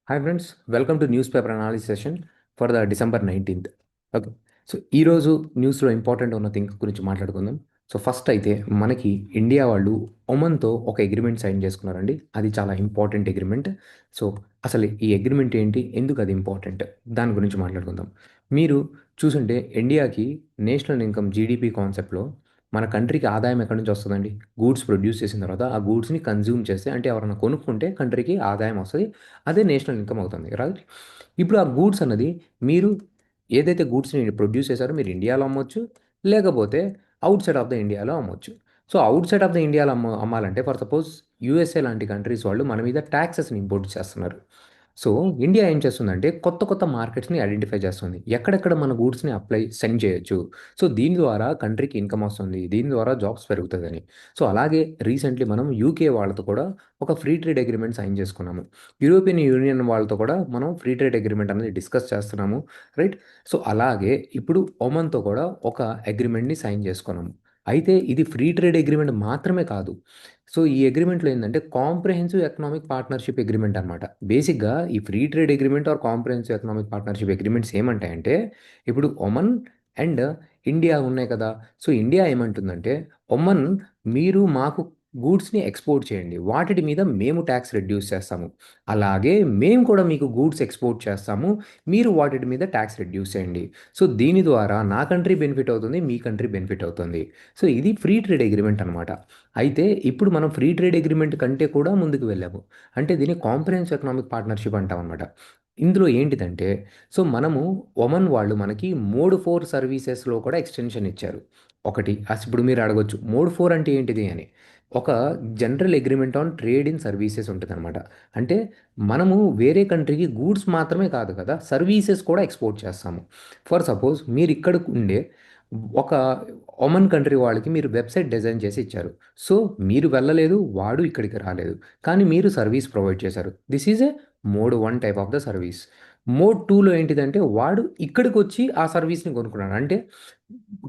Hi friends, welcome to news paper analysis session for the December 19th. Okay. So ఈరోజు న్యూస్లో important ఉన్న thing గురించి మాట్లాడుకుందాం. So first అయితే మనకి ఇండియా వాళ్ళు ఒమన్తో ఒక అగ్రిమెంట్ సైన్ చేసుకున్నారండి. అది చాలా ఇంపార్టెంట్ అగ్రిమెంట్. సో అసలు ఈ అగ్రిమెంట్ ఏంటి, ఎందుకు అది ఇంపార్టెంట్, దాని గురించి మాట్లాడుకుందాం. మీరు చూసుంటే ఇండియాకి నేషనల్ ఇన్కమ్ జీడిపి కాన్సెప్ట్లో మన కంట్రీకి ఆదాయం ఎక్కడి నుంచి వస్తుందండి? గూడ్స్ ప్రొడ్యూస్ చేసిన తర్వాత ఆ గూడ్స్ని కన్జ్యూమ్ చేస్తే, అంటే ఎవరైనా కొనుక్కుంటే కంట్రీకి ఆదాయం వస్తుంది. అదే నేషనల్ ఇన్కమ్ అవుతుంది, రైట్? ఇప్పుడు ఆ గూడ్స్ అన్నది మీరు ఏదైతే గూడ్స్ని ప్రొడ్యూస్ చేశారో మీరు ఇండియాలో అమ్మొచ్చు, లేకపోతే అవుట్ సైడ్ ఆఫ్ ద ఇండియాలో అమ్మొచ్చు. So out side of the ఇండియాలో అమ్మాలంటే, ఫర్ సపోజ్ యూఎస్ఏ లాంటి కంట్రీస్ వాళ్ళు మన మీద ట్యాక్సెస్ని ఇంపోర్ట్ చేస్తున్నారు. సో ఇండియా ఏం చేస్తుందంటే కొత్త కొత్త మార్కెట్స్ని ఐడెంటిఫై చేస్తుంది, ఎక్కడెక్కడ మన గూడ్స్ని సెండ్ చేయొచ్చు. సో దీని ద్వారా కంట్రీకి ఇన్కమ్ వస్తుంది, దీని ద్వారా జాబ్స్ పెరుగుతుందని. సో అలాగే రీసెంట్లీ మనం యూకే వాళ్ళతో కూడా ఒక ఫ్రీ ట్రేడ్ అగ్రిమెంట్ సైన్ చేసుకున్నాము. యూరోపియన్ యూనియన్ వాళ్ళతో కూడా మనం ఫ్రీ ట్రేడ్ అగ్రిమెంట్ అనేది డిస్కస్ చేస్తున్నాము, రైట్? సో అలాగే ఇప్పుడు ఒమన్తో కూడా ఒక అగ్రిమెంట్ని సైన్ చేసుకున్నాము. అయితే ఇది ఫ్రీ ట్రేడ్ అగ్రిమెంట్ మాత్రమే కాదు. సో ఈ అగ్రిమెంట్లో ఏంటంటే కాంప్రహెన్సివ్ ఎకనామిక్ పార్ట్నర్షిప్ అగ్రిమెంట్ అనమాట. బేసిక్గా ఈ free trade agreement or comprehensive economic partnership agreements ఏమంటాయంటే, ఇప్పుడు ఒమన్ అండ్ ఇండియా ఉన్నాయి కదా. సో ఇండియా ఏమంటుందంటే, ఒమన్ మీరు మాకు గూడ్స్ని ఎక్స్పోర్ట్ చేయండి, వాటి మీద మేము ట్యాక్స్ రెడ్యూస్ చేస్తాము. అలాగే మేము కూడా మీకు గూడ్స్ ఎక్స్పోర్ట్ చేస్తాము, మీరు వాటి మీద ట్యాక్స్ రెడ్యూస్ చేయండి. సో దీని ద్వారా నా కంట్రీ బెనిఫిట్ అవుతుంది, మీ కంట్రీ బెనిఫిట్ అవుతుంది. సో ఇది ఫ్రీ ట్రేడ్ అగ్రిమెంట్ అనమాట. అయితే ఇప్పుడు మనం ఫ్రీ ట్రేడ్ అగ్రిమెంట్ కంటే కూడా ముందుకు వెళ్ళాము. అంటే దీన్ని కాంప్రహెన్సివ్ ఎకనామిక్ పార్ట్నర్షిప్ అంటాం అనమాట. ఇందులో ఏంటిదంటే, సో మనము ఒమన్ వాళ్ళు మనకి మోడ్ 4 సర్వీసెస్లో కూడా ఎక్స్టెన్షన్ ఇచ్చారు. ఒకటి ఇప్పుడు మీరు అడగొచ్చు, మోడ్ 4 అంటే ఏంటిది అని. ఒక general agreement on trade in services ఉంటుందన్నమాట. అంటే మనము వేరే కంట్రీకి గూడ్స్ మాత్రమే కాదు కదా, సర్వీసెస్ కూడా ఎక్స్పోర్ట్ చేస్తాము. ఫర్ సపోజ్ మీరు ఇక్కడ ఉండే ఒక ఒమన్ కంట్రీ వాళ్ళకి మీరు వెబ్సైట్ డిజైన్ చేసి ఇచ్చారు. సో మీరు వెళ్ళలేదు, వాడు ఇక్కడికి రాలేదు, కానీ మీరు సర్వీస్ ప్రొవైడ్ చేశారు. This is A mode 1 type of the service. Mode 2లో ఏంటిదంటే, వాడు ఇక్కడికి వచ్చి ఆ సర్వీస్ని కొనుక్కున్నాడు. అంటే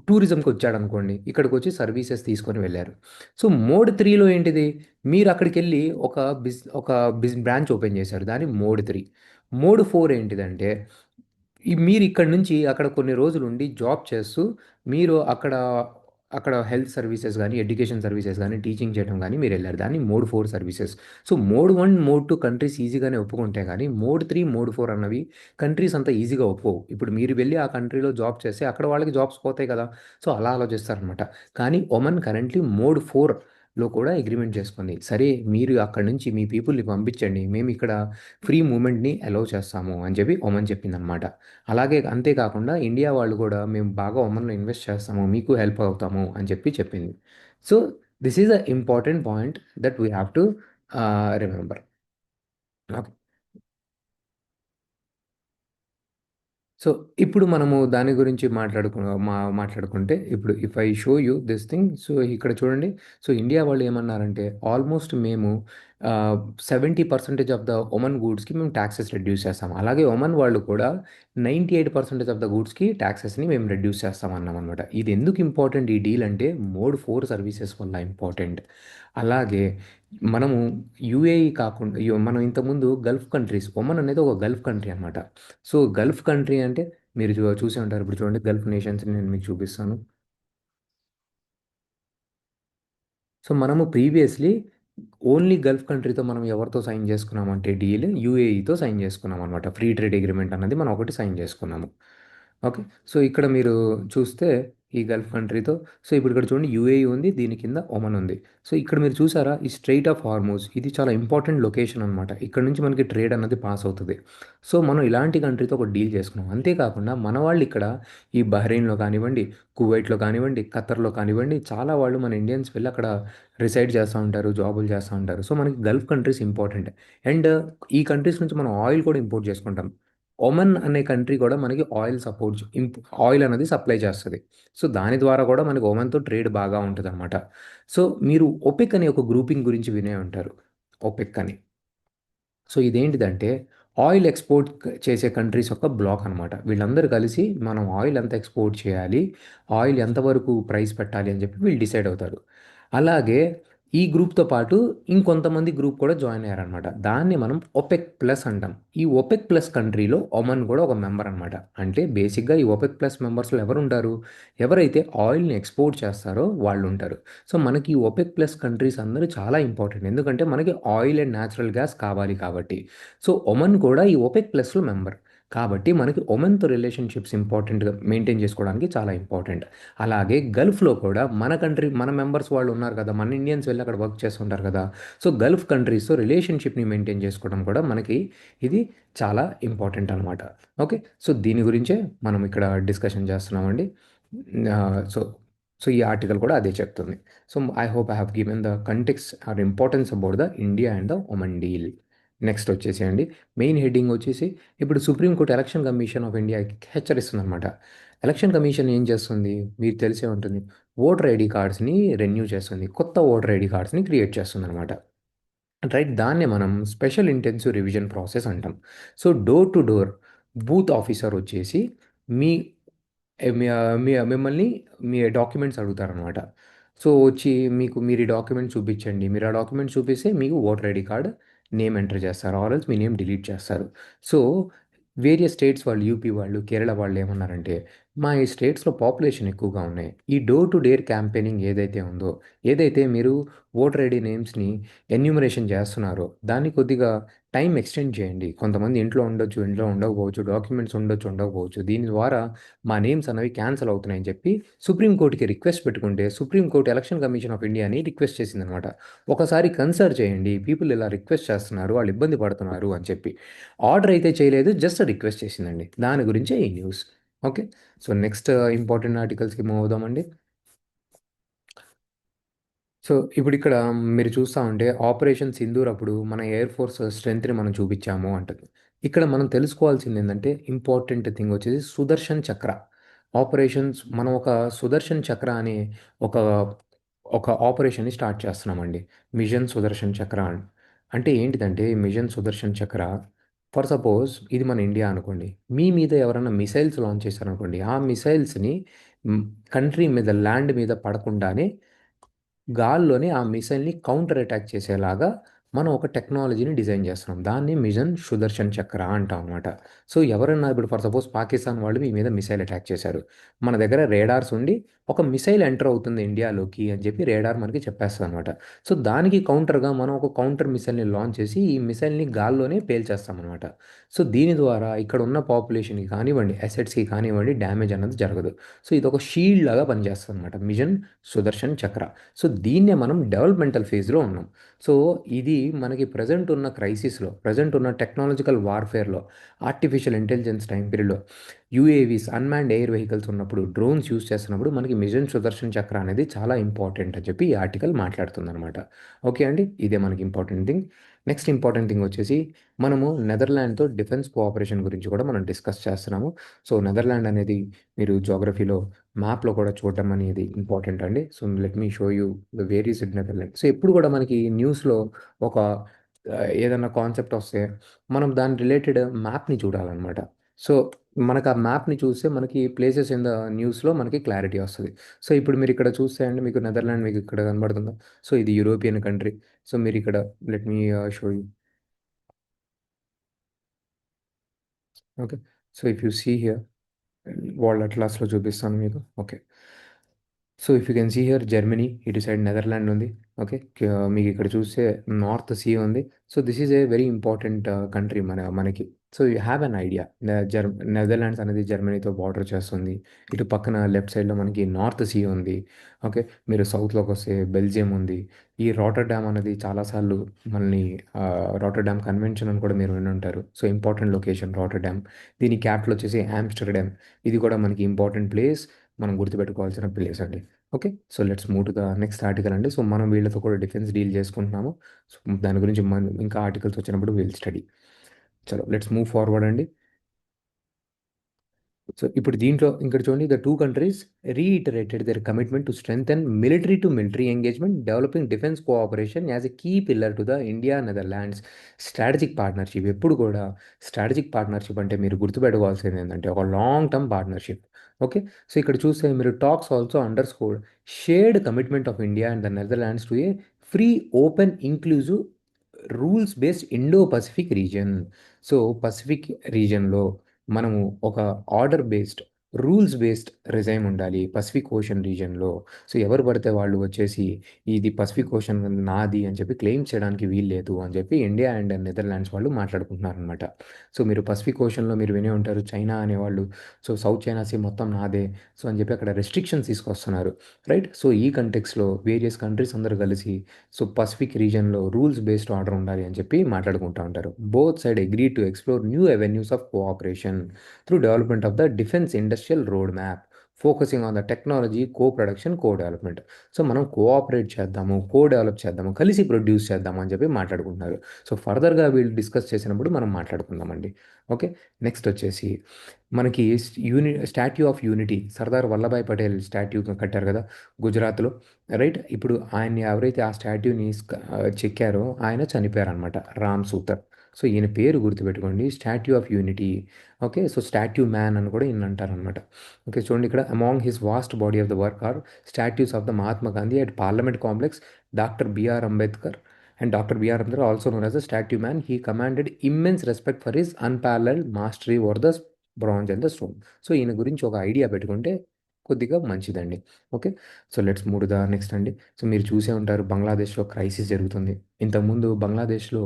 టూరిజంకి వచ్చాడు అనుకోండి, ఇక్కడికి వచ్చి సర్వీసెస్ తీసుకొని వెళ్ళారు. సో మోడ్ 3లో ఏంటిది, మీరు అక్కడికి వెళ్ళి ఒక బ్రాంచ్ ఓపెన్ చేశారు, దాని మోడ్ 3. మోడ్ 4 ఏంటిదంటే, మీరు ఇక్కడి నుంచి అక్కడ కొన్ని రోజులు ఉండి జాబ్ చేస్తూ, మీరు అక్కడ అక్కడ హెల్త్ సర్వీసెస్ కానీ, ఎడ్యుకేషన్ సర్వీసెస్ కానీ, టీచింగ్ చేయడం కానీ మీరు వెళ్ళారు. దాన్ని mode 4 services. So mode 1, mode 2 countries ఈజీగానే ఒప్పుకుంటే, కానీ మోడ్ 3, మోడ్ 4 అన్నవి కంట్రీస్ అంత ఈజీగా ఒప్పుకోవు. ఇప్పుడు మీరు వెళ్ళి ఆ కంట్రీలో జాబ్ చేస్తే అక్కడ వాళ్ళకి జాబ్స్ పోతాయి కదా. సో అలా ఆలోచిస్తారనమాట. కానీ ఒమన్ కరెంట్లీ మోడ్ 4లో కూడా అగ్రిమెంట్ చేసుకుంది. సరే మీరు అక్కడి నుంచి మీ పీపుల్ని పంపించండి, మేము ఇక్కడ ఫ్రీ మూమెంట్ని అలౌ చేస్తాము అని చెప్పి ఒమన్ చెప్పిందనమాట. అలాగే అంతేకాకుండా ఇండియా వాళ్ళు కూడా మేము బాగా ఒమన్లో ఇన్వెస్ట్ చేస్తాము, మీకు హెల్ప్ అవుతాము అని చెప్పి చెప్పింది. So this is a important point that we have to remember. Okay. So ఇప్పుడు మనము దాని గురించి మాట్లాడుకుంటే, ఇప్పుడు if I show you this thing, so ఇక్కడ చూడండి. సో ఇండియా వాళ్ళు ఏమన్నారంటే, ఆల్మోస్ట్ మేము 70% ఆఫ్ ద ఒమన్ గూడ్స్కి మేము ట్యాక్సెస్ రెడ్యూస్ చేస్తాం. అలాగే ఒమన్ వాళ్ళు కూడా 98% ఆఫ్ ద గూడ్స్కి ట్యాక్సెస్ని మేము రెడ్యూస్ చేస్తాం అన్నాం అనమాట. ఇది ఎందుకు ఇంపార్టెంట్ ఈ డీల్ అంటే, మోడ్ 4 సర్వీసెస్ వల్ల ఇంపార్టెంట్. అలాగే మనము యూఏఈ కాకుండా మనం ఇంతకుముందు గల్ఫ్ కంట్రీస్, ఒమన్ అనేది ఒక గల్ఫ్ కంట్రీ అనమాట. సో గల్ఫ్ కంట్రీ అంటే మీరు చూసే ఉంటారు. ఇప్పుడు చూడండి, గల్ఫ్ నేషన్స్ నేను మీకు చూపిస్తాను. సో మనము ప్రీవియస్లీ ఓన్లీ గల్ఫ్ కంట్రీతో మనం ఎవరితో సైన్ చేసుకున్నామంటే డీల్, యూఏఈతో సైన్ చేసుకున్నాం అనమాట. ఫ్రీ ట్రేడ్ అగ్రిమెంట్ అన్నది మనం ఒకటి సైన్ చేసుకున్నాము. ఓకే. సో ఇక్కడ మీరు చూస్తే ఈ గల్ఫ్ కంట్రీతో, సో ఇప్పుడు ఇక్కడ చూడండి యూఏఈ ఉంది, దీని కింద ఒమన్ ఉంది. సో ఇక్కడ మీరు చూసారా, ఈ స్ట్రెయిట్ ఆఫ్ హార్మోజ్ ఇది చాలా ఇంపార్టెంట్ లొకేషన్ అనమాట. ఇక్కడ నుంచి మనకి ట్రేడ్ అన్నది పాస్ అవుతుంది. సో మనం ఇలాంటి కంట్రీతో ఒక డీల్ చేసుకున్నాం. అంతేకాకుండా మన వాళ్ళు ఇక్కడ ఈ బహ్రెయిన్లో కానివ్వండి, కువైట్లో కానివ్వండి, ఖతర్లో కానివ్వండి, చాలా వాళ్ళు మన ఇండియన్స్ వెళ్ళి అక్కడ రిసైడ్ చేస్తూ ఉంటారు, జాబులు చేస్తూ ఉంటారు. సో మనకి గల్ఫ్ కంట్రీస్ ఇంపార్టెంట్. అండ్ ఈ కంట్రీస్ నుంచి మనం ఆయిల్ కూడా ఇంపోర్ట్ చేసుకుంటాం. ఒమన్ అనే కంట్రీ కూడా మనకి ఆయిల్ అనేది సప్లై చేస్తుంది. సో దాని ద్వారా కూడా మనకి ఒమన్తో ట్రేడ్ బాగా ఉంటుంది అనమాట. సో మీరు ఒపెక్ అనే ఒక గ్రూపింగ్ గురించి వినే ఉంటారు, ఒపెక్ అని. సో ఇదేంటిదంటే, ఆయిల్ ఎక్స్పోర్ట్ చేసే కంట్రీస్ యొక్క బ్లాక్ అనమాట. వీళ్ళందరూ కలిసి మనం ఆయిల్ ఎంత ఎక్స్పోర్ట్ చేయాలి, ఆయిల్ ఎంతవరకు ప్రైస్ పెట్టాలి అని చెప్పి వీళ్ళు డిసైడ్ అవుతారు. అలాగే ఈ గ్రూప్‌తో పాటు ఇంకొంతమంది గ్రూప్ కూడా జాయిన్ అయ్యారనమాట. దాన్ని మనం ఒపెక్ ప్లస్ అంటాం. ఈ ఒపెక్ ప్లస్ కంట్రీలో ఒమన్ కూడా ఒక మెంబర్ అనమాట. అంటే బేసిక్‌గా ఈ ఒపెక్ ప్లస్ మెంబర్స్‌లో ఎవరుంటారు? ఎవరైతే ఆయిల్‌ని ఎక్స్‌పోర్ట్ చేస్తారో వాళ్ళుంటారు. సో, మనకి ఈ ఒపెక్ ప్లస్ కంట్రీస్ అందరూ చాలా ఇంపార్టెంట్. ఎందుకంటే మనకి ఆయిల్ అండ్ న్యాచురల్ గ్యాస్ కావాలి కాబట్టి. సో, ఒమన్ కూడా ఈ ఒపెక్ ప్లస్‌లో మెంబర్. కాబట్టి మనకి ఒమన్‌తో రిలేషన్‌షిప్స్ ఇంపార్టెంట్‌గా మెయింటైన్ చేసుకోవడానికి చాలా ఇంపార్టెంట్. అలాగే గల్ఫ్‌లో కూడా మన కంట్రీ మన మెంబర్స్ వాళ్ళు ఉన్నారు కదా! మన ఇండియన్స్ వెళ్లి అక్కడ వర్క్ చేస్తుంటారు కదా! సో, గల్ఫ్ కంట్రీస్‌తో రిలేషన్‌షిప్‌ని మెయింటైన్ చేసుకోవడం కూడా మనకి ఇది చాలా ఇంపార్టెంట్ అనమాట. ఓకే. సో, దీని గురించే మనం ఇక్కడ డిస్కషన్ చేస్తున్నామండి. సో, ఈ ఆర్టికల్ కూడా అదే చెప్తుంది. So, I hope I have given the context or importance about the India and the Oman deal. Next వచ్చేసేయండి మెయిన్ హెడ్డింగ్ వచ్చేసి ఇప్పుడు supreme court election commission of ఇండియాకి హెచ్చరిస్తుందనమాట. ఎలక్షన్ కమిషన్ ఏం చేస్తుంది? మీకు తెలిసే ఉంటుంది. ఓటర్ ఐడీ కార్డ్స్‌ని రెన్యూ చేస్తుంది. కొత్త ఓటర్ ఐడీ కార్డ్స్‌ని క్రియేట్ చేస్తుందనమాట. రైట్. దాన్నే మనం స్పెషల్ ఇంటెన్సివ్ రివిజన్ ప్రాసెస్ అంటాం. So, door to door booth officer వచ్చేసి మీ ఎ మీ మిమ్మల్ని మీ డాక్యుమెంట్స్ అడుగుతారనమాట. సో, వచ్చి మీరు ఈ డాక్యుమెంట్ చూపించండి. మీరు ఆ డాక్యుమెంట్ చూపిస్తే మీకు voter ID card name enter చేస్తారు. ఆర్ ఎల్స్ మీ నేమ్ డిలీట్ చేస్తారు. సో, వేరియస్ స్టేట్స్ వాళ్ళు యూపీ వాళ్ళు, కేరళ వాళ్ళు ఏమన్నారంటే, మా ఈ స్టేట్స్‌లో పాపులేషన్ ఎక్కువగా ఉన్నాయి. ఈ డోర్ టు డోర్ క్యాంపెయినింగ్ ఏదైతే ఉందో, ఏదైతే మీరు ఓటర్ ఐడీ నేమ్స్‌ని ఎన్యూమరేషన్ చేస్తున్నారో, దాన్ని కొద్దిగా టైం ఎక్స్టెండ్ చేయండి. కొంతమంది ఇంట్లో ఉండొచ్చు, ఇంట్లో ఉండకపోవచ్చు, డాక్యుమెంట్స్ ఉండొచ్చు, ఉండకపోవచ్చు. దీని ద్వారా మా నేమ్స్ అనేవి క్యాన్సల్ అవుతున్నాయని చెప్పి సుప్రీం కోర్ట్‌కి రిక్వెస్ట్ పెట్టుకుంటే, supreme court election commission of ఇండియాని రిక్వెస్ట్ చేసిందనమాట. ఒకసారి కన్సిడర్ చేయండి. పీపుల్ ఇలా రిక్వెస్ట్ చేస్తున్నారు, వాళ్ళు ఇబ్బంది పడుతున్నారు అని చెప్పి. ఆర్డర్ అయితే చేయలేదు. జస్ట్ రిక్వెస్ట్ చేసిందండి. దాని గురించే ఈ news. Okay. So, next important ఆర్టికల్స్‌కి మూవ్ అవుదామండి. సో, ఇప్పుడిక్కడ మీరు చూస్తా ఉంటే ఆపరేషన్ సింధూర్ అప్పుడు మన ఎయిర్ ఫోర్స్ స్ట్రెంగ్త్‌ని మనం చూపిచ్చాము అంటది. ఇక్కడ మనం తెలుసుకోవాల్సిందేందంటే ఇంపార్టెంట్ థింగ్ వచ్చేసి సుదర్శన్ చక్ర. మనం ఒక సుదర్శన్ చక్ర అనే ఒక, ఆపరేషన్‌ని స్టార్ట్ చేస్తున్నామండి. మిషన్ సుదర్శన్ చక్ర అని. అంటే ఏంటిదంటే మిషన్ సుదర్శన్ చక్ర ఫర్ సపోజ్ ఇది మన ఇండియా అనుకోండి. మీ మీద ఎవరైనా మిసైల్స్ లాంచ్ చేశారనుకోండి. ఆ మిసైల్స్‌ని హ్మ్, కంట్రీ మీద ల్యాండ్ మీద పడకుండానే గాల్లోనే ఆ మిసైల్‌ని కౌంటర్ అటాక్ చేసేలాగా మనం ఒక టెక్నాలజీని డిజైన్ చేస్తున్నాం. దాన్ని మిషన్ సుదర్శన్ చక్ర అంటాం అనమాట. సో, ఎవరన్నా ఇప్పుడు ఫర్ సపోజ్ పాకిస్తాన్ వాళ్ళు మీ మీద మిసైల్ అటాక్ చేశారు. మన దగ్గర రేడార్స్ ఉండి ఒక మిసైల్ ఎంటర్ అవుతుంది ఇండియాలోకి అని చెప్పి రేడార్ మనకి చెప్పేస్తదనమాట. సో, దానికి కౌంటర్‌గా మనం ఒక కౌంటర్ మిసైల్‌ని లాంచ్ చేసి ఈ మిసైల్‌ని గాల్లోనే పేల్చేస్తామనమాట. సో, దీని ద్వారా ఇక్కడ ఉన్న పాపులేషన్‌కి కానివ్వండి, అసెట్స్‌కి కానివ్వండి డ్యామేజ్ అన్నది జరగదు. సో, ఇదొక షీల్డ్ లాగా పనిచేస్తదనమాట. మిషన్ సుదర్శన్ చక్ర. సో, దీన్నే మనం డెవలప్‌మెంటల్ ఫేజ్‌లో ఉన్నాం. సో, ఇది మనకి ప్రెజెంట్ ఉన్న టెక్నాలజికల్ వార్‌ఫేర్‌లో, ఆర్టిఫిషియల్ ఇంటెలిజెన్స్ టైమ్ పీరియడ్‌లో, యూఏవీస్ అన్‌మాన్డ్ ఎయిర్ వెహికల్స్ ఉన్నప్పుడు, డ్రోన్స్ యూజ్ చేస్తున్నప్పుడు మనకి మిషన్ సుదర్శన్ చక్ర అనేది చాలా ఇంపార్టెంట్ అని చెప్పి ఈ ఆర్టికల్ మాట్లాడుతుందనమాట. ఓకే అండి. ఇదే మనకి important thing. Next important thing వచ్చేసి మనము నెదర్లాండ్‌తో డిఫెన్స్ కోఆపరేషన్ గురించి కూడా మనం డిస్కస్ చేస్తున్నాము. సో, నెదర్లాండ్ అనేది మీరు జియోగ్రఫీలో మ్యాప్‌లో కూడా చూడడం అనేది ఇంపార్టెంట్ అండి. So, let me show you where is it Netherland. So, ఎప్పుడు కూడా మనకి న్యూస్‌లో ఒక ఏదన్నా కాన్సెప్ట్ వస్తే మనం దాని రిలేటెడ్ మ్యాప్‌ని చూడాలనమాట. సో, మనకు ఆ మ్యాప్‌ని చూస్తే మనకి ప్లేసెస్ ఇన్ ద న్యూస్‌లో మనకి క్లారిటీ వస్తది. సో, ఇప్పుడు మీరిక్కడ చూస్తే అండి మీకు నెదర్లాండ్ మీకు ఇక్కడ కనబడుతుందా? సో, ఇది యూరోపియన్ కంట్రీ. సో, మీరిక్కడ let me show you. Okay. So, if you see here world అట్లాస్‌లో చూపిస్తాను మీకు. Okay. So, if you can see here Germany, ఇటు సైడ్ నెదర్లాండ్ ఉంది. ఓకే. మీకు ఇక్కడ చూస్తే నార్త్ సీ ఉంది. So, this is a very important country మనకి. So, you have an idea. Netherlands అనేది జర్మనీతో బార్డర్ చేస్తుంది. ఇటు పక్కన లెఫ్ట్ సైడ్‌లో మనకి నార్త్ సీ ఉంది. ఓకే. మీరు సౌత్‌లోకొస్తే బెల్జియం ఉంది. ఈ రాటర్డామ్ అనేది చాలా సార్లు మనల్ని రాటర్డామ్ కన్వెన్షన్ అని కూడా మీరు వినుంటారు. So, important location Rotterdam. దీని క్యాపిటల్ వచ్చేసి ఆమ్‌స్టర్‌డామ్. ఇది కూడా మనకి ఇంపార్టెంట్ ప్లేస్. మనం గుర్తుపెట్టుకోవాల్సిన ప్లేస్ అండి. Okay. So, let's move to the next article అండి. సో, మనం వీళ్ళతో కూడా డిఫెన్స్ డీల్ చేసుకుంటున్నాము. సో, దాని గురించి ఇంకా ఆర్టికల్స్ వచ్చినప్పుడు విల్ స్టడీ. చలో లెట్స్ మూవ్ ఫార్వర్డ్ అండి. సో, ఇప్పుడు దీంట్లో ఇక్కడ చూడండి the 2 countries reiterated their commitment to strengthen military to military engagement, developing defence cooperation as a key pillar to the India Netherlands strategic partnership. ఎప్పుడు కూడా strategic partnership అంటే మీరు గుర్తుపెట్టుకోవాల్సింది ఏంటంటే ఒక long term partnership. Okay. So, ఇక్కడ చూస్తే మీరు talks also underscored shared commitment of India and the Netherlands to A free, open, inclusive, rules based Indo Pacific region. So Pacific రీజియన్లో మనము ఒక order based, rules based regime ఉండాలి Pacific ocean రీజియన్లో. So ఎవరు పడితే వాళ్ళు వచ్చేసి ఇది పసిఫిక్ ఓషన్ నాది అని చెప్పి క్లెయిమ్ చేయడానికి వీల్లేదు అని చెప్పి ఇండియా అండ్ నెదర్లాండ్స్ వాళ్ళు మాట్లాడుకుంటున్నారు అనమాట. సో మీరు పసిఫిక్ ఓషన్లో మీరు వినే ఉంటారు చైనా అనేవాళ్ళు, సో సౌత్ చైనా సీ మొత్తం నాదే, సో అని చెప్పి అక్కడ రెస్ట్రిక్షన్స్ తీసుకొస్తున్నారు, రైట్. సో ఈ కంటెక్స్లో వేరియస్ కంట్రీస్ అందరూ కలిసి సో పసిఫిక్ రీజియన్లో రూల్స్ బేస్డ్ ఆర్డర్ ఉండాలి అని చెప్పి మాట్లాడుకుంటూ ఉంటారు. Both side agree to explore new avenues of cooperation through development of the defence industrial road map, focusing on the technology, co production, co development. So మనం cooperate చేద్దాము, co develop చేద్దాము, కలిసి produce చేద్దాము అని చెప్పి మాట్లాడుకుంటున్నారు. సో ఫర్దర్గా వీళ్ళు డిస్కస్ చేసినప్పుడు మనం మాట్లాడుకుందామండి. ఓకే. నెక్స్ట్ వచ్చేసి మనకి statue of unity, Sardar Vallabhbhai Patel statue కట్టారు కదా గుజరాత్లో, రైట్. ఇప్పుడు ఆయన్ని ఎవరైతే ఆ స్టాట్యూని చెక్కారో ఆయన చనిపోయారనమాట, రామ్ సూతర్. సో ఈయన పేరు గుర్తుపెట్టుకోండి, Statue of Unity. Okay. So statue man అని కూడా ఈయన అంటారనమాట. ఓకే. చూడండి ఇక్కడ, among his vast body of the work are statues of the Mahatma Gandhi at parliament complex, doctor B R Ambedkar. And Dr. B.R. Ambedkar, also known as a statue man, he commanded immense respect for his unparalleled mastery over the bronze and the stone. So ఈయన గురించి ఒక idea పెట్టుకుంటే కొద్దిగా మంచిదండి. Okay. So let's move to the next అండి. So మీరు చూసే ఉంటారు బంగ్లాదేశ్లో క్రైసిస్ జరుగుతుంది. ఇంతకుముందు బంగ్లాదేశ్లో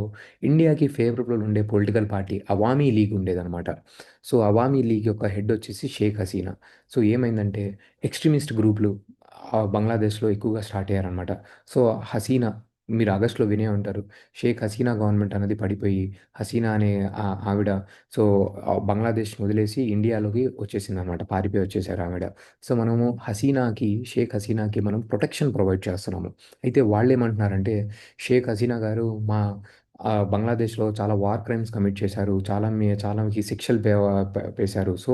ఇండియాకి ఫేవరబుల్ ఉండే పొలిటికల్ పార్టీ అవామీ లీగ్ ఉండేదన్నమాట. సో అవామీ లీగ్ యొక్క హెడ్ వచ్చేసి షేక్ హసీనా. సో ఏమైందంటే ఎక్స్ట్రీమిస్ట్ గ్రూపులు బంగ్లాదేశ్లో ఎక్కువగా స్టార్ట్ అయ్యారనమాట. సో హసీనా, మీరు ఆగస్టులో వినే ఉంటారు, షేక్ హసీనా గవర్నమెంట్ అనేది పడిపోయి హసీనా అనే ఆవిడ సో బంగ్లాదేశ్ని వదిలేసి ఇండియాలోకి వచ్చేసిందనమాట, పారిపోయి వచ్చేసారు ఆవిడ. సో మనము షేక్ హసీనాకి మనం ప్రొటెక్షన్ ప్రొవైడ్ చేస్తున్నాము. అయితే వాళ్ళు ఏమంటున్నారంటే, షేక్ హసీనా గారు మా బంగ్లాదేశ్లో చాలా వార్ క్రైమ్స్ కమిట్ చేశారు, చాలాకి శిక్షలు వేశారు. సో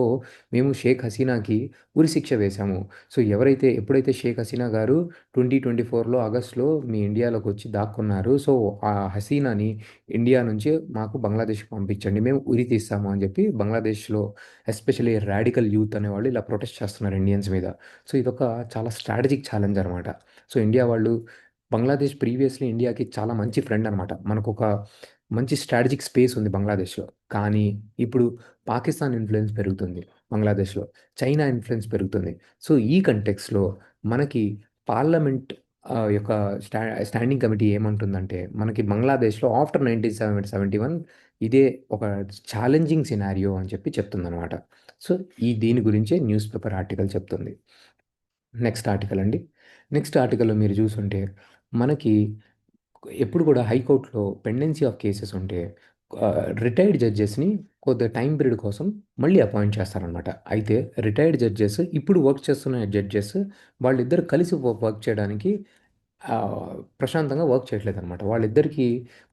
మేము షేక్ హసీనాకి ఉరి శిక్ష వేశాము. సో ఎప్పుడైతే షేక్ హసీనా గారు 2024లో ఆగస్టులో మీ ఇండియాలోకి వచ్చి దాక్కున్నారు, సో ఆ హసీనాని ఇండియా నుంచి మాకు బంగ్లాదేశ్కి పంపించండి, మేము ఉరి తీస్తాము అని చెప్పి బంగ్లాదేశ్లో ఎస్పెషల్లీ రాడికల్ యూత్ అనేవాళ్ళు ఇలా ప్రొటెస్ట్ చేస్తున్నారు ఇండియన్స్ మీద. సో ఇదొక చాలా స్ట్రాటజిక్ ఛాలెంజ్ అనమాట. సో ఇండియా వాళ్ళు, బంగ్లాదేశ్ ప్రీవియస్లీ ఇండియాకి చాలా మంచి ఫ్రెండ్ అనమాట, మనకు ఒక మంచి స్ట్రాటజిక్ స్పేస్ ఉంది బంగ్లాదేశ్లో. కానీ ఇప్పుడు పాకిస్తాన్ ఇన్ఫ్లుయెన్స్ పెరుగుతుంది బంగ్లాదేశ్లో, చైనా ఇన్ఫ్లుయెన్స్ పెరుగుతుంది. సో ఈ కంటెక్స్లో మనకి పార్లమెంట్ యొక్క స్టాండింగ్ కమిటీ ఏమంటుందంటే, మనకి బంగ్లాదేశ్లో ఆఫ్టర్ 1971 ఇదే ఒక ఛాలెంజింగ్ సినారియో అని చెప్పి చెప్తుందనమాట. సో దీని గురించే న్యూస్ పేపర్ ఆర్టికల్ చెప్తుంది. నెక్స్ట్ ఆర్టికల్ అండి. నెక్స్ట్ ఆర్టికల్‌లో మీరు చూసుంటే మనకి ఎప్పుడు కూడా హైకోర్ట్‌లో పెండెన్సీ ఆఫ్ కేసెస్ ఉంటే రిటైర్డ్ జడ్జెస్‌ని కొద్దిగా టైమ్ పీరియడ్ కోసం మళ్ళీ అపాయింట్ చేస్తారనమాట. అయితే రిటైర్డ్ జడ్జెస్, ఇప్పుడు వర్క్ చేస్తున్న జడ్జెస్, వాళ్ళిద్దరూ కలిసి వర్క్ చేయడానికి ప్రశాంతంగా వర్క్ చేయట్లేదనమాట. వాళ్ళిద్దరికీ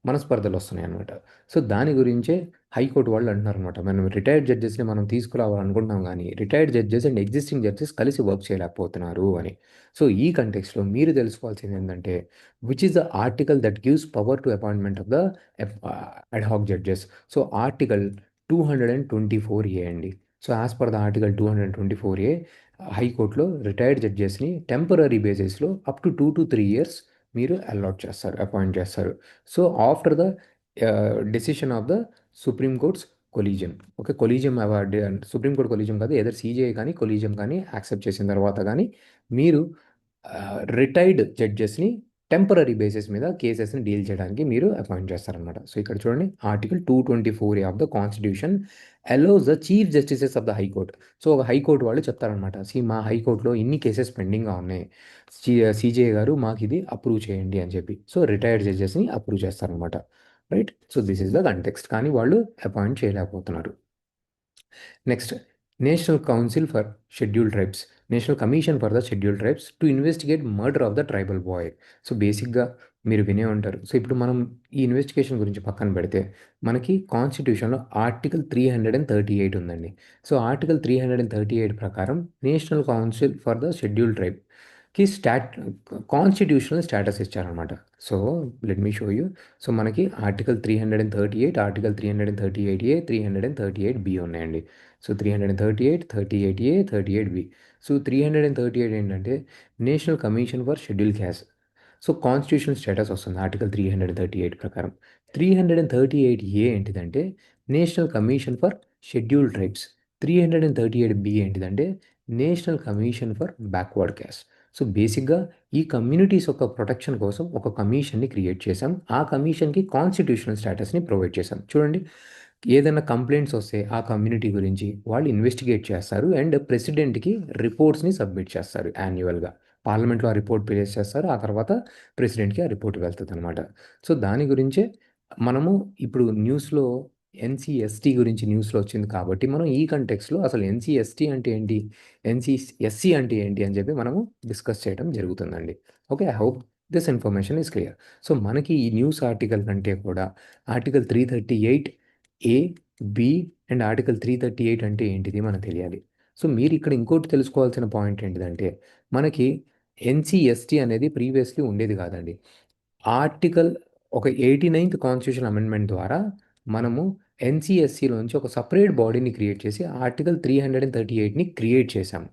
మనస్పర్ధలొస్తున్నాయనమాట. సో దాని గురించే హైకోర్ట్ వాళ్ళు అంటున్నారనమాట, మనం రిటైర్డ్ జడ్జెస్‌ని మనం తీసుకురావాలనుకుంటున్నాం గానీ, retired judges and existing judges కలిసి వర్క్ చేయలేకపోతున్నారు అని. సో ఈ కంటెక్స్‌లో మీరు తెలుసుకోవాల్సిందేంటంటే, which is the article that gives power to appointment of the ad hoc judges. So article 224A అండి. So as per the article 224A, హైకోర్టులో రిటైర్డ్ జడ్జెస్‌ని టెంపరరీ బేసిస్‌లో అప్ టు 2-3 ఇయర్స్ మీరు అపాయింట్ చేస్తారు. So after the decision of the supreme court's collegium. Okay. Collegium supreme court collegium కాదు, either CJI కానీ collegium కానీ accept చేసిన తర్వాత కానీ మీరు రిటైర్డ్ జడ్జెస్‌ని టెంపరరీ బేసిస్ మీద కేసెస్‌ని డీల్ చేయడానికి మీరు అపాయింట్ చేస్తారనమాట. సో ఇక్కడ చూడండి, article 224A of the constitution allows the chief justices of the high court. So ఒక హైకోర్ట్ వాళ్ళు చెప్తారనమాట, మా హైకోర్టులో ఇన్ని కేసెస్ పెండింగ్‌గా ఉన్నాయి, సీజేఐ గారు మాకు ఇది అప్రూవ్ చేయండి అని చెప్పి. సో రిటైర్డ్ జడ్జెస్‌ని అప్రూవ్ చేస్తారనమాట, right. So this is the context. కానీ వాళ్ళు అపాయింట్ చేయలేకపోతున్నారు. Next, national council for scheduled tribes, national commission for the scheduled tribes to investigate murder of the tribal boy. So బేసిక్గా మీరు వినే ఉంటారు. సో ఇప్పుడు మనం ఈ ఇన్వెస్టిగేషన్ గురించి పక్కన పెడితే, మనకి కాన్స్టిట్యూషన్లో ఆర్టికల్ 338 ఉందండి. సో ఆర్టికల్ 338 ప్రకారం national council for the scheduled ట్రైబ్కి కాన్స్టిట్యూషనల్ స్టేటస్ ఇచ్చారనమాట. So let me show you. So మనకి ఆర్టికల్ 338, ఆర్టికల్ 338A, 338B ఉన్నాయండి. So 338, 38A, 38B. సో 338 ఏంటంటే national commission for schedule caste. So constitutional status వస్తుంది article 338 ప్రకారం. 338 ఏంటిదంటే national commission for scheduled tribes. 338 ఏంటిదంటే national commission for backward caste. So బేసిక్గా ఈ communities యొక్క ప్రొటెక్షన్ కోసం ఒక కమిషన్ని క్రియేట్ చేశాం. ఆ కమిషన్కి కాన్స్టిట్యూషనల్ స్టేటస్ని ప్రొవైడ్ చేశాం. చూడండి, ఏదైనా కంప్లైంట్స్ వస్తే ఆ కమ్యూనిటీ గురించి వాళ్ళు ఇన్వెస్టిగేట్ చేస్తారు అండ్ ప్రెసిడెంట్కి రిపోర్ట్స్ని సబ్మిట్ చేస్తారు యాన్యువల్గా. పార్లమెంట్లో ఆ రిపోర్ట్ ప్లేస్ చేస్తారు. ఆ తర్వాత ప్రెసిడెంట్కి ఆ రిపోర్ట్ వెళ్తుంది అనమాట. సో దాని గురించే మనము ఇప్పుడు న్యూస్లో ఎన్సిఎస్టీ గురించి న్యూస్లో వచ్చింది కాబట్టి మనం ఈ కంటెక్స్లో అసలు ఎన్సిఎస్టీ అంటే ఏంటి, ఎన్సిఎస్సి అంటే ఏంటి అని చెప్పి మనము డిస్కస్ చేయడం జరుగుతుందండి. Okay, I hope this information is clear. So మనకి ఈ న్యూస్ ఆర్టికల్ కంటే కూడా article 338 A, B and article 338 అంటే ఏంటిది మనకు తెలియాలి. సో మీరు ఇక్కడ ఇంకోటి తెలుసుకోవాల్సిన పాయింట్ ఏంటిదంటే మనకి ఎన్సిఎస్టీ అనేది ప్రీవియస్లీ ఉండేది కాదండి. ఆర్టికల్ ఒక 89th కాన్స్టిట్యూషన్ అమెండ్మెంట్ ద్వారా మనము ఎన్సిఎస్సిలోంచి ఒక సపరేట్ బాడీని క్రియేట్ చేసి ఆర్టికల్ 338ని క్రియేట్ చేశాము.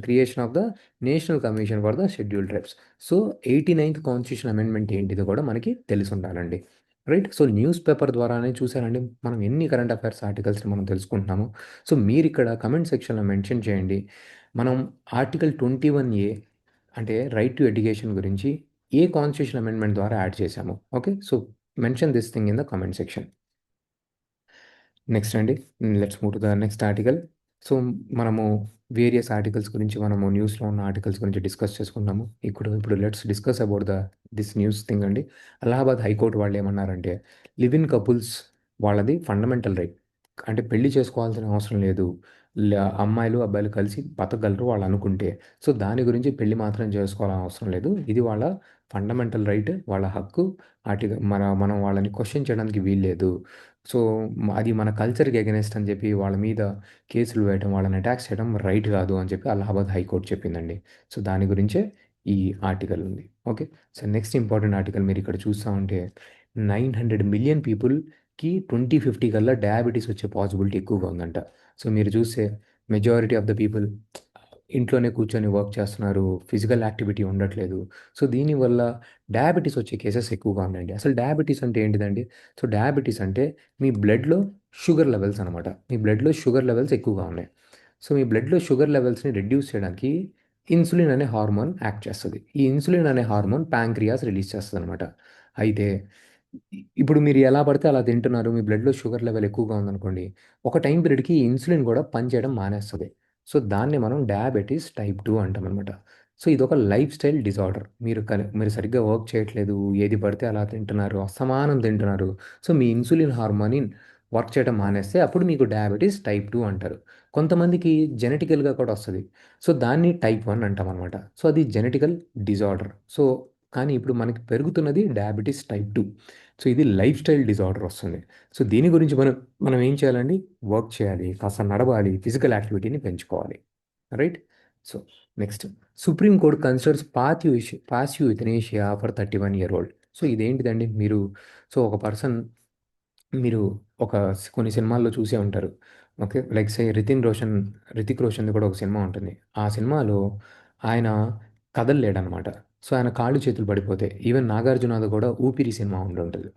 Creation of the national commission for the scheduled tribes. So 89th constitution amendment ఏంటిదో కూడా మనకి తెలిసి ఉండాలండి. రైట్. సో న్యూస్ పేపర్ ద్వారానే చూసారండి మనం ఎన్ని కరెంట్ అఫైర్స్ ఆర్టికల్స్ని మనం తెలుసుకుంటున్నాము. సో మీరు ఇక్కడ కమెంట్ సెక్షన్లో మెన్షన్ చేయండి. మనం ఆర్టికల్ 21A అంటే రైట్ టు ఎడ్యుకేషన్ గురించి ఏ కాన్స్టిట్యూషన్ అమెండ్మెంట్ ద్వారా యాడ్ చేశాము. Okay, so mention this thing in the comment section. Next అండి, let's move to the next article. So మనము వేరియస్ ఆర్టికల్స్ గురించి మనము న్యూస్లో ఉన్న ఆర్టికల్స్ గురించి డిస్కస్ చేసుకున్నాము. ఇప్పుడు let's discuss about this news thing అండి. అలహాబాద్ హైకోర్టు వాళ్ళు ఏమన్నారంటే లివ్ ఇన్ కపుల్స్ వాళ్ళది ఫండమెంటల్ రైట్, అంటే పెళ్లి చేసుకోవాల్సిన అవసరం లేదు, అమ్మాయిలు అబ్బాయిలు కలిసి బతకగలరు వాళ్ళు అనుకుంటే. సో దాని గురించి పెళ్లి మాత్రం చేసుకోవాలని అవసరం లేదు, ఇది వాళ్ళ ఫండమెంటల్ రైట్, వాళ్ళ హక్కు. మనం వాళ్ళని క్వశ్చన్ చేయడానికి వీల్లేదు. సో అది మన కల్చర్కి ఎగనెస్ట్ అని చెప్పి వాళ్ళ మీద కేసులు వేయడం, వాళ్ళని అటాక్ చేయడం రైట్ కాదు అని చెప్పి అలహాబాద్ హైకోర్టు చెప్పిందండి. సో దాని గురించే ఈ ఆర్టికల్ ఉంది. Okay, so next important article మీరు ఇక్కడ చూస్తూ ఉంటే 900 మిలియన్ పీపుల్కి 2050 కల్లా డయాబెటీస్ వచ్చే పాసిబిలిటీ ఎక్కువగా ఉందంట. సో మీరు చూస్తే మెజారిటీ ఆఫ్ ద పీపుల్ ఇంట్లోనే కూర్చొని వర్క్ చేస్తున్నారు, ఫిజికల్ యాక్టివిటీ ఉండట్లేదు. సో దీనివల్ల డయాబెటీస్ వచ్చే కేసెస్ ఎక్కువగా ఉన్నాయండి. అసలు డయాబెటీస్ అంటే ఏంటిదండి? సో డయాబెటీస్ అంటే మీ బ్లడ్లో షుగర్ లెవెల్స్ అనమాట. మీ బ్లడ్లో షుగర్ లెవెల్స్ ఎక్కువగా ఉన్నాయి. సో మీ బ్లడ్లో షుగర్ లెవెల్స్ని రెడ్యూస్ చేయడానికి ఇన్సులిన్ అనే హార్మోన్ యాక్ట్ చేస్తుంది. ఈ ఇన్సులిన్ అనే హార్మోన్ ప్యాంక్రియాస్ రిలీజ్ చేస్తుంది అనమాట. అయితే ఇప్పుడు మీరు ఎలా పడితే అలా తింటున్నారు, మీ బ్లడ్లో షుగర్ లెవెల్ ఎక్కువగా ఉందనుకోండి, ఒక టైం పీరియడ్కి ఇన్సులిన్ కూడా పనిచేయడం మానేస్తుంది. సో దాన్ని మనం డయాబెటీస్ టైప్ 2 అంటామన్నమాట. సో ఇదొక లైఫ్ స్టైల్ డిజార్డర్. మీరు సరిగ్గా వర్క్ చేయట్లేదు, ఏది పడితే అలా తింటున్నారు, అసమానం తింటున్నారు. సో మీ ఇన్సులిన్ హార్మోన్ వర్క్ చేయడం మానేస్తే అప్పుడు మీకు డయాబెటీస్ టైప్ 2 అంటారు. కొంతమందికి జెనెటికల్గా కూడా వస్తుంది. సో దాన్ని టైప్ 1 అంటాం అనమాట. సో అది జెనెటికల్ డిజార్డర్. సో కానీ ఇప్పుడు మనకి పెరుగుతున్నది డయాబెటీస్ టైప్ 2. సో ఇది లైఫ్ స్టైల్ డిజార్డర్ వస్తుంది. సో దీని గురించి మనం మనం ఏం చేయాలండి? వర్క్ చేయాలి, కాస్త నడవాలి, ఫిజికల్ యాక్టివిటీని పెంచుకోవాలి. Right. So next, supreme court considers passive euthanasia for 31-year-old. So ఇదేంటిదండి? ఒక పర్సన్, మీరు కొన్ని సినిమాల్లో చూసే ఉంటారు. ఓకే, లైక్ సే రితిక్ రోషన్‌ది కూడా ఒక సినిమా ఉంటుంది. ఆ సినిమాలో ఆయన కదలలేడనమాట. సో ఆయన కాళ్ళు చేతులు పడిపోతాయి. ఈవెన్ నాగార్జునది కూడా 'ఊపిరి' సినిమా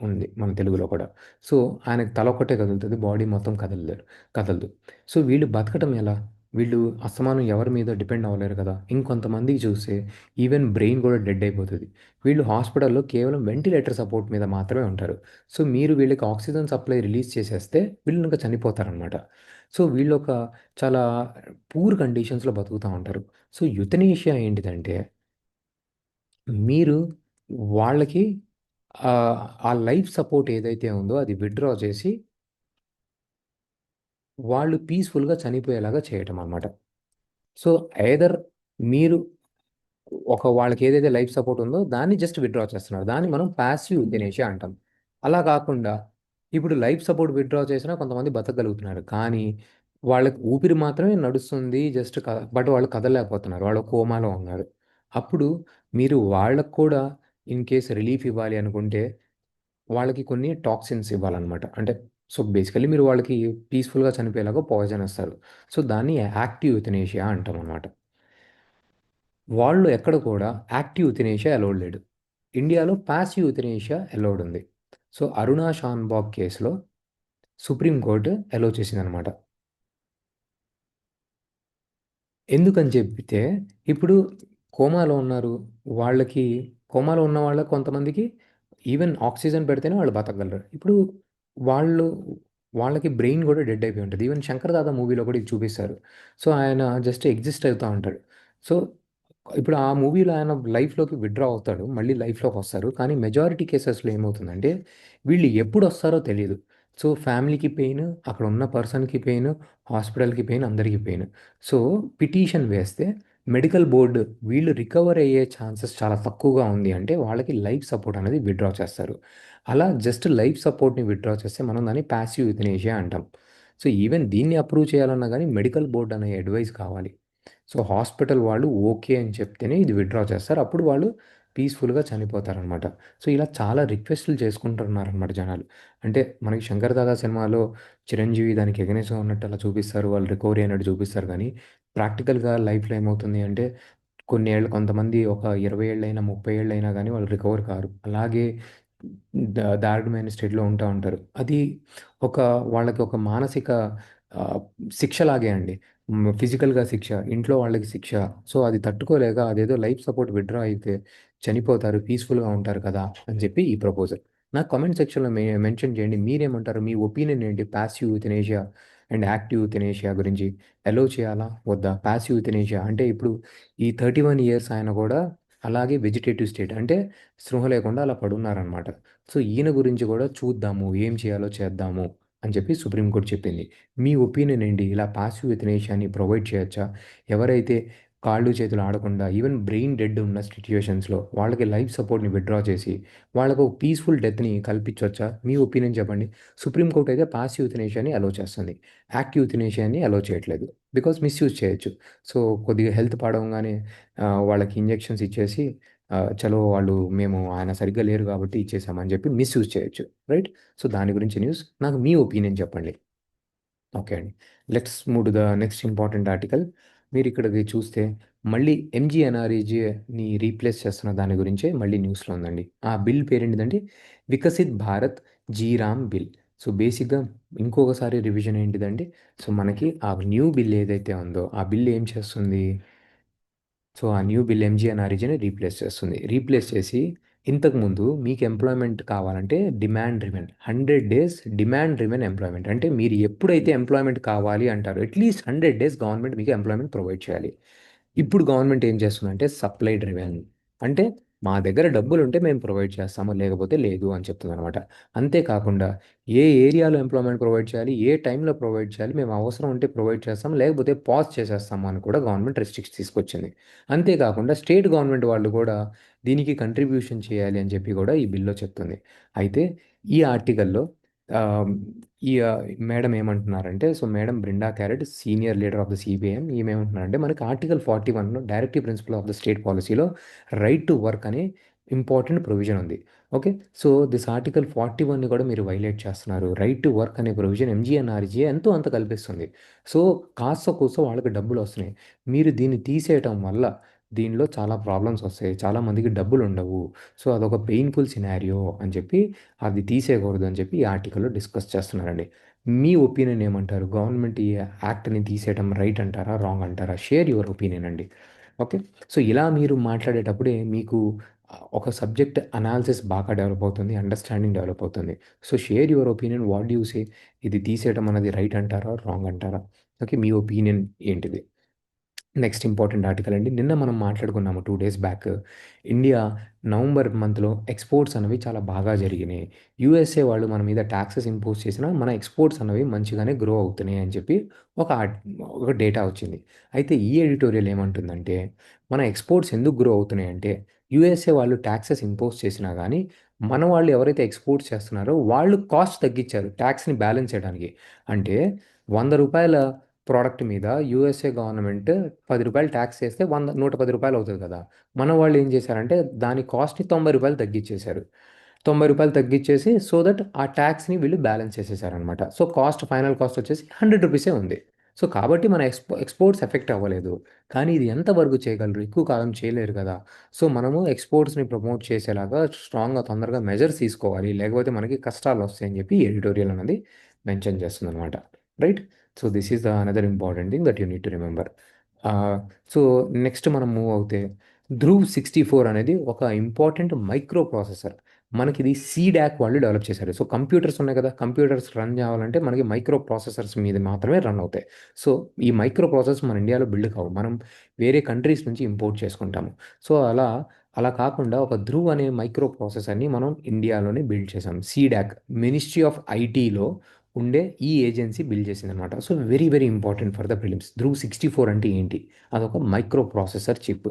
ఉంది మన తెలుగులో కూడా. సో ఆయనకి తల ఒక్కటే కదులుతది. బాడీ మొత్తం కదలదు. సో వీళ్ళు బతకటం ఎలా? వీళ్ళు అస్తమానం ఎవరి మీద డిపెండ్ అవ్వలేరు కదా! ఇంకొంతమందికి చూస్తే ఈవెన్ బ్రెయిన్ కూడా డెడ్ అయిపోతది. వీళ్ళు హాస్పిటల్‌లో కేవలం వెంటిలేటర్ సపోర్ట్ మీద మాత్రమే ఉంటారు. సో మీరు వీళ్ళకి ఆక్సిజన్ సప్లై రిలీజ్ చేసేస్తే వీళ్ళు ఇంకా చనిపోతారనమాట. సో వీళ్ళొక చాలా పూర్ కండిషన్స్‌లో బతుకుతా ఉంటారు. సో యుథనేషియా ఏంటిదంటే మీరు వాళ్ళకి ఆ లైఫ్ సపోర్ట్ ఏదైతే ఉందో అది విత్‌డ్రా చేసి వాళ్ళు పీస్‌ఫుల్‌గా చనిపోయేలాగా చేయటం అనమాట. సో ఐదర్ మీరు వాళ్ళకి ఏదైతే లైఫ్ సపోర్ట్ ఉందో దాన్ని జస్ట్ విత్‌డ్రా చేస్తున్నారు. దాన్ని మనం పాసివ్ యుథనేషియా అంటాం. అలా కాకుండా ఇప్పుడు లైఫ్ సపోర్ట్ విత్‌డ్రా చేసినా కొంతమంది బతకగలుగుతున్నారు. కానీ వాళ్ళకి ఊపిరి మాత్రమే నడుస్తుంది. బట్ వాళ్ళు కదలలేకపోతున్నారు. వాళ్ళు కోమాలో ఉన్నారు. అప్పుడు మీరు వాళ్ళకి కూడా ఇన్ కేస్ రిలీఫ్ ఇవ్వాలి అనుకుంటే వాళ్ళకి కొన్ని టాక్సిన్స్ ఇవ్వాలనమాట. సో బేసికల్లీ మీరు వాళ్ళకి పీస్‌ఫుల్‌గా చనిపోయేలాగా పాయిజన్ ఇస్తారు. సో దాన్ని యాక్టివ్ యుథనేషియా అంటామనమాట. వాళ్ళు ఎక్కడ కూడా యాక్టివ్ యుథనేషియా అలౌడ్ లేడు. ఇండియాలో పాసివ్ యుథనేషియా అలౌడ్ ఉంది. సో అరుణా షాన్బాగ్ కేసులో సుప్రీంకోర్టు అలౌ చేసిందనమాట. ఎందుకని చెప్తే ఇప్పుడు కోమాలో ఉన్నారు. వాళ్ళకి కోమాలో ఉన్న వాళ్ళకి కొంతమందికి ఈవెన్ ఆక్సిజన్ పెడితేనే వాళ్ళు బతకగలరు. ఇప్పుడు వాళ్ళు వాళ్ళకి బ్రెయిన్ కూడా డెడ్ అయిపోయి ఉంటది. ఈవెన్ 'శంకర్ దాదా' మూవీలో కూడా ఇది చూపిస్తారు. సో, ఆయన జస్ట్ ఎగ్జిస్ట్ అవుతా ఉంటాడు. సో, ఇప్పుడు ఆ మూవీలో ఆయన లైఫ్‌లోకి విత్‌డ్రా అవుతాడు. మళ్ళీ లైఫ్‌లోకొస్తారు. కానీ మెజారిటీ కేసెస్‌లో ఏమవుతుందంటే వీళ్ళు ఎప్పుడొస్తారో తెలీదు. సో, ఫ్యామిలీకి పెయిన్, అక్కడ ఉన్న పర్సన్‌కి పెయిన్, హాస్పిటల్‌కి పెయిన్, అందరికి పెయిన్. సో, పిటిషన్ వేస్తే మెడికల్ బోర్డ్ వీళ్ళు రికవర్ అయ్యే ఛాన్సెస్ చాలా తక్కువగా ఉంది అంటే వాళ్ళకి లైఫ్ సపోర్ట్ అనేది విత్‌డ్రా చేస్తారు. అలా జస్ట్ లైఫ్ సపోర్ట్‌ని విత్‌డ్రా చేస్తే మనం దాన్ని పాసివ్ యుథనేషియా అంటాం. సో, ఈవెన్ దీన్ని అప్రూవ్ చేయాలన్నా గానీ మెడికల్ బోర్డ్ అనే అడ్వైస్ కావాలి. సో, హాస్పిటల్ వాళ్ళు ఓకే అని చెప్తేనే ఇది విత్‌డ్రా చేస్తారు. అప్పుడు వాళ్ళు పీస్‌ఫుల్‌గా చనిపోతారనమాట. సో, ఇలా చాలా రిక్వెస్ట్‌లు చేసుకుంటున్నారనమాట జనాలు. అంటే మనకి 'శంకర్ దాదా' సినిమాలో చిరంజీవి దానికి ఎగనెస్ట్‌గా ఉన్నట్టు అలా చూపిస్తారు. వాళ్ళు రికవరీ అయినట్టు చూపిస్తారు గానీ, ప్రాక్టికల్‌గా లైఫ్‌లో ఏమవుతుంది అంటే కొన్ని ఏళ్ళు కొంతమంది ఒక 20 ఏళ్ళైనా, 30 ఏళ్ళైనా గానీ వాళ్ళు రికవర్ కారు. అలాగే దారుణమైన స్టేట్‌లో ఉంటా ఉంటారు. అది ఒక వాళ్ళకి ఒక మానసిక ఆహ్, శిక్షలాగే అండి. ఫిజికల్‌గా శిక్ష, ఇంట్లో వాళ్ళకి శిక్ష. సో, అది తట్టుకోలేక అదేదో లైఫ్ సపోర్ట్ విత్‌డ్రా అయితే చనిపోతారు, పీస్‌ఫుల్‌గా ఉంటారు కదా! అని చెప్పి ఈ ప్రపోజల్. నాకు కామెంట్ సెక్షన్‌లో మెన్షన్ చేయండి. మీరేమంటారు? మీ ఒపీనియన్ ఏంటి? పాసివ్ యూథనేషియా అండ్ యాక్టివ్ యూథనేషియా గురించి అలౌ చేయాలా? వద్దా? పాసివ్ యూథనేషియా అంటే ఇప్పుడు ఈ 31 ఇయర్స్ ఆయన కూడా అలాగే వెజిటేటివ్ స్టేట్ అంటే స్పృహ లేకుండా అలా పడున్నారనమాట. సో, ఈయన గురించి కూడా చూద్దాము. ఏం చేయాలో చేద్దాము అని చెప్పి సుప్రీంకోర్టు చెప్పింది. మీ ఒపీనియన్ ఏంటి? ఇలా పాసివ్ యుథనేషియాని ప్రొవైడ్ చేయొచ్చా? ఎవరైతే కాళ్ళు, చేతులు ఆడకుండా ఈవెన్ బ్రెయిన్ డెడ్ ఉన్న సిట్యుయేషన్స్‌లో వాళ్ళకి లైఫ్ సపోర్ట్‌ని విత్‌డ్రా చేసి, వాళ్ళకి ఒక పీస్‌ఫుల్ డెత్‌ని కల్పించొచ్చా? మీ ఒపీనియన్ చెప్పండి. సుప్రీంకోర్ట్ అయితే పాసివ్ యుథనేషియాని అలౌ చేస్తుంది. యాక్టివ్ యుథనేషియాని అలౌ చేయట్లేదు. బికాజ్ మిస్‌యూజ్ చేయొచ్చు. సో, కొద్దిగా హెల్త్ పాడవంగానే వాళ్ళకి ఇంజెక్షన్స్ ఇచ్చేసి చలో వాళ్ళు మేము ఆయన సరిగ్గా లేరు కాబట్టి ఇచ్చేసాం అని చెప్పి మిస్‌యూజ్ చేయొచ్చు. రైట్? సో, దాని గురించి న్యూస్. నాకు మీ ఒపీనియన్ చెప్పండి. ఓకే అండి. Let's move to the next important article. మీరిక్కడది చూస్తే మళ్ళీ ఎంజీఎన్ఆర్‌ఈజీని రీప్లేస్ చేస్తున్న దాని గురించే మళ్ళీ న్యూస్‌లో ఉందండి. ఆ బిల్ పేరేంటిదంటే Viksit Bharat G RAM bill. So, బేసిక్‌గా ఇంకొకసారి రివిజన్ ఏంటిదంటే సో, మనకి ఆ న్యూ బిల్ ఏదైతే ఉందో ఆ బిల్ ఏం చేస్తుంది? సో, ఆ న్యూ బిల్ ఎంజీఎన్ఆర్‌ఈజీని రీప్లేస్ చేస్తుంది. రీప్లేస్ చేసి ఇంతకుముందు మీకు ఎంప్లాయ్‌మెంట్ కావాలంటే demand driven 100 days demand driven employment. అంటే మీరు ఎప్పుడైతే ఎంప్లాయ్‌మెంట్ కావాలి అంటారో అట్‌లీస్ట్ 100 డేస్ గవర్నమెంట్ మీకు ఎంప్లాయ్‌మెంట్ ప్రొవైడ్ చేయాలి. ఇప్పుడు గవర్నమెంట్ ఏం చేస్తుందంటే సప్లై డ్రివెన్. అంటే మా దగ్గర డబ్బులుంటే మేము ప్రొవైడ్ చేస్తాము. లేకపోతే లేదు అని చెప్తుందనమాట. అంతే కాకుండా ఏ ఏరియాలో ఎంప్లాయ్‌మెంట్ ప్రొవైడ్ చేయాలి, ఏ టైంలో ప్రొవైడ్ చేయాలి, మేము అవసరం ఉంటే ప్రొవైడ్ చేస్తాం. లేకపోతే పాజ్ చేసేస్తాము అని కూడా గవర్నమెంట్ రెస్ట్రిక్ట్స్ తీసుకొచ్చింది. అంతే కాకుండా స్టేట్ గవర్నమెంట్ వాళ్ళు కూడా దీనికి కంట్రిబ్యూషన్ చేయాలి అని చెప్పి కూడా ఈ బిల్‌లో చెప్తుంది. అయితే ఈ ఆర్టికల్‌లో ఆహ్, ఈ మేడం ఏమంటున్నారంటే so, madam Brinda Karat senior leader of the CPM ఈమె ఏమంటున్నారంటే మనకి article 41 directive principle of the state పాలిసీలో రైట్ టు వర్క్ అనే ఇంపార్టెంట్ ప్రొవిజన్ ఉంది. ఓకే. సో, దిస్ ఆర్టికల్ 41ని కూడా మీరు వైలేట్ చేస్తున్నారు. రైట్ టు వర్క్ అనే ప్రొవిజన్ ఎంజీఎన్ఆర్‌జీఏ ఎంతో అంత కల్పిస్తుంది. సో, కాస్తో కూస్తో వాళ్ళకి డబ్బులొస్తున్నాయి. మీరు దీన్ని తీసేయటం వల్ల దీనిలో చాలా ప్రాబ్లమ్స్ వస్తాయి. చాలామందికి డబ్బులుండవు. సో, అదొక పెయిన్‌ఫుల్ సినారియో అని చెప్పి అది తీసేయకూడదు అని చెప్పి ఈ ఆర్టికల్‌లో డిస్కస్ చేస్తున్నారండి. మీ ఒపీనియన్ ఏమంటారు? గవర్నమెంట్ ఈ యాక్ట్‌ని తీసేయడం రైట్ అంటారా? రాంగ్ అంటారా? షేర్ యువర్ ఒపీనియన్ అండి. ఓకే. సో, ఇలా మీరు మాట్లాడేటప్పుడే మీకు ఒక సబ్జెక్ట్ అనాలిసిస్ బాగా డెవలప్ అవుతుంది. అండర్‌స్టాండింగ్ డెవలప్ అవుతుంది. So, share your opinion. What do you say? ఇది తీసేయడం అనేది రైట్ అంటారా? రాంగ్ అంటారా? ఓకే. మీ ఒపీనియన్ ఏంటిది? నెక్స్ట్ ఇంపార్టెంట్ ఆర్టికల్ అండి. నిన్న మనం మాట్లాడుకున్నాము 2 డేస్ బ్యాక్. ఇండియా నవంబర్ మంత్‌లో ఎక్స్‌పోర్ట్స్ అనేవి చాలా బాగా జరిగినాయి. యూఎస్ఏ వాళ్ళు మన మీద టాక్సెస్ ఇంపోజ్ చేసినా మన ఎక్స్‌పోర్ట్స్ అనేవి మంచిగానే గ్రో అవుతున్నాయి అని చెప్పి ఒక ఆర్ట్ ఒక డేటా వచ్చింది. అయితే ఈ ఎడిటోరియల్ ఏమంటుందంటే మన ఎక్స్‌పోర్ట్స్ ఎందుకు గ్రో అవుతున్నాయంటే యూఎస్ఏ వాళ్ళు టాక్సెస్ ఇంపోజ్ చేసినా గానీ మన వాళ్ళు ఎవరైతే ఎక్స్‌పోర్ట్స్ చేస్తున్నారో వాళ్ళు కాస్ట్ తగ్గించారు టాక్స్‌ని బ్యాలెన్స్ చేయడానికి. అంటే రూ. 100 ప్రొడక్ట్ మీద యూఎస్ఏ గవర్నమెంట్ రూ. 10 టాక్స్ ఏస్తే 110 అవుతది కదా! మన వాళ్ళు ఏం చేశారంటే దాని కాస్ట్‌ని రూ. 90 తగ్గిచ్చేశారు. రూ. 90 తగ్గిచ్చేసి సో దట్ ఆ టాక్స్‌ని వీళ్ళు బ్యాలెన్స్ చేసేసారనమాట. సో, కాస్ట్ ఫైనల్ కాస్ట్ వచ్చేసి రూ. 100 ఉంది. సో కాబట్టి మన ఎక్స్పోర్ట్స్ ఎఫెక్ట్ అవ్వలేదు. కానీ ఇది ఎంతవరకు చేయగలరు? ఎక్కువ కాలం చేయలేరు కదా! సో మనము ఎక్స్పోర్ట్స్‌ని ప్రమోట్ చేసేలాగా స్ట్రాంగ్‌గా తొందరగా మెజర్స్ తీసుకోవాలి. లేకపోతే మనకి కష్టాలొస్తాయని చెప్పి ఎడిటోరియల్ అనేది మెన్షన్ చేస్తుందనమాట. Right? So this is the another important thing that you need to remember. So next మనం మూవ్ అవుతే ధ్రువ్ 64 అనేది ఒక ఇంపార్టెంట్ మైక్రో ప్రాసెసర్. మనకిది సీడాక్ వాళ్ళు డెవలప్ చేశారు. సో కంప్యూటర్స్ ఉన్నాయి కదా! కంప్యూటర్స్ రన్ చేయాలంటే మనకి మైక్రో ప్రాసెసర్స్ మీద మాత్రమే రన్ అవుతాయి. సో ఈ మైక్రో ప్రాసెసర్స్ మన ఇండియాలో బిల్డ్ కావు. మనం వేరే కంట్రీస్ నుంచి ఇంపోర్ట్ చేసుకుంటాము. సో అలా కాకుండా ఒక ధ్రువ్ అనే మైక్రో ప్రాసెసర్‌ని మనం ఇండియాలోనే బిల్డ్ చేసాం. సీడాక్ మినిస్ట్రీ ఆఫ్ ఐటీలో ఉండే ఈ ఏజెన్సీ బిల్డ్ చేసిందనమాట. So very very important for the prelims. Dhruv 64 అంటే ఏంటి? అదొక మైక్రో ప్రాసెసర్ చిప్.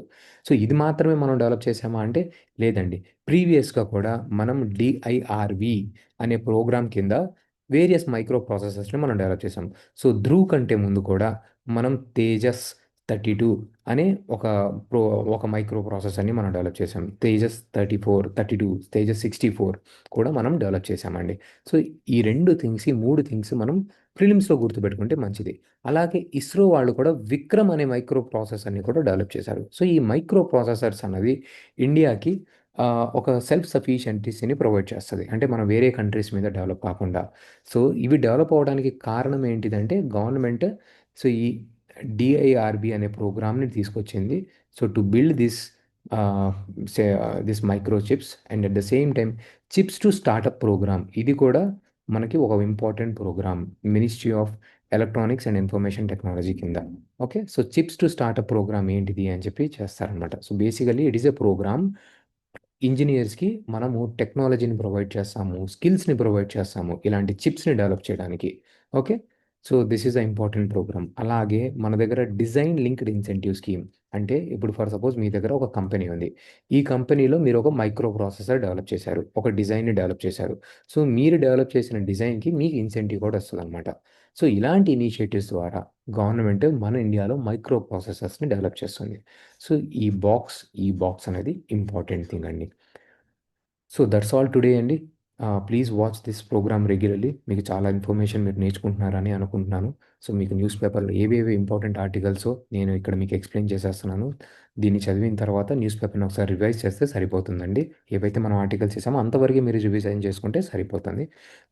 సో ఇది మాత్రమే మనం డెవలప్ చేసామా అంటే లేదండి. ప్రీవియస్‌గా కూడా మనం డిఐఆర్‌వి అనే ప్రోగ్రామ్ కింద వేరియస్ మైక్రో ప్రాసెసర్స్‌ని మనం డెవలప్ చేసాం. సో ధ్రువ్ కంటే ముందు కూడా మనం తేజస్ 32 అనే ఒక ప్రో ఒక మైక్రో ప్రాసెసర్‌ని మనం డెవలప్ చేసాం. తేజస్ 34, 32, తేజస్ 64 కూడా మనం డెవలప్ చేసామండి. సో ఈ 2 థింగ్స్, ఈ 3 థింగ్స్ మనం ప్రిలిమ్స్‌లో గుర్తుపెట్టుకుంటే మంచిది. అలాగే ఇస్రో వాళ్ళు కూడా విక్రమ్ అనే మైక్రో ప్రాసెసర్‌ని కూడా డెవలప్ చేశారు. సో ఈ మైక్రో ప్రాసెసర్స్ అన్నది ఇండియాకి ఒక సెల్ఫ్ సఫిషియెంటీస్‌ని ప్రొవైడ్ చేస్తది. అంటే మనం వేరే కంట్రీస్ మీద డెవలప్ కాకుండా. సో ఇవి డెవలప్ అవ్వడానికి కారణం ఏంటిదంటే గవర్నమెంట్ సో ఈ డిఐఆర్‌బి అనే ప్రోగ్రామ్‌ని తీసుకొచ్చింది. So to build ah, this micro chips and at the same time chips to startup program. ఇది కూడా మనకి ఒక important program. Ministry of electronics and information technology కింద. Okay. So chips to startup program ఏంటిది అని చెప్పి చేస్తారనమాట. So basically it is a program ఇంజినీర్స్‌కి మనము టెక్నాలజీని ప్రొవైడ్ చేస్తాము. స్కిల్స్‌ని ప్రొవైడ్ చేస్తాము. ఇలాంటి చిప్స్‌ని డెవలప్ చేయడానికి. Okay. So this is the important program. అలాగే మన దగ్గర డిజైన్ లింక్డ్ ఇన్సెంటివ్ స్కీమ్. అంటే ఇప్పుడు ఫర్ సపోజ్ మీ దగ్గర ఒక కంపెనీ ఉంది. ఈ కంపెనీలో మీరు ఒక మైక్రో ప్రాసెసర్ డెవలప్ చేశారు. ఒక డిజైన్‌ని డెవలప్ చేశారు. సో మీరు డెవలప్ చేసిన డిజైన్‌కి మీకు ఇన్సెంటివ్ కూడా వస్తదనమాట. సో ఇలాంటి ఇనిషియేటివ్స్ ద్వారా గవర్నమెంట్ మన ఇండియాలో మైక్రో ప్రాసెసర్స్‌ని డెవలప్ చేస్తుంది. సో ఈ బాక్స్ అనేది ఇంపార్టెంట్ థింగ్ అండి. సో దట్స్ ఆల్ టుడే అండి. Please watch this programme regularly. మీకు చాలా ఇన్ఫర్మేషన్ మీరు నేర్చుకుంటున్నారని అనుకుంటున్నాను. సో మీకు న్యూస్ పేపర్‌లో ఏవేవి ఇంపార్టెంట్ ఆర్టికల్సో నేను ఇక్కడ మీకు ఎక్స్‌ప్లెయిన్ చేసేస్తున్నాను. దీన్ని చదివిన తర్వాత న్యూస్ పేపర్‌ని ఒకసారి రివైజ్ చేస్తే సరిపోతుందండి. ఏవైతే మనం ఆర్టికల్స్ చేసామో అంతవరకే మీరు రివిజన్ చేసుకుంటే సరిపోతుంది.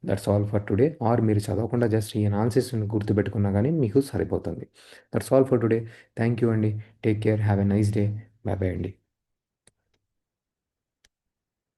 That's all for today. Or మీరు చదవకుండా జస్ట్ ఈ అనాలిసిస్‌ని గుర్తుపెట్టుకున్నా గానీ మీకు సరిపోతుంది. That's all for today. Thank you అండి. Take care. Have a nice day. Bye bye అండి.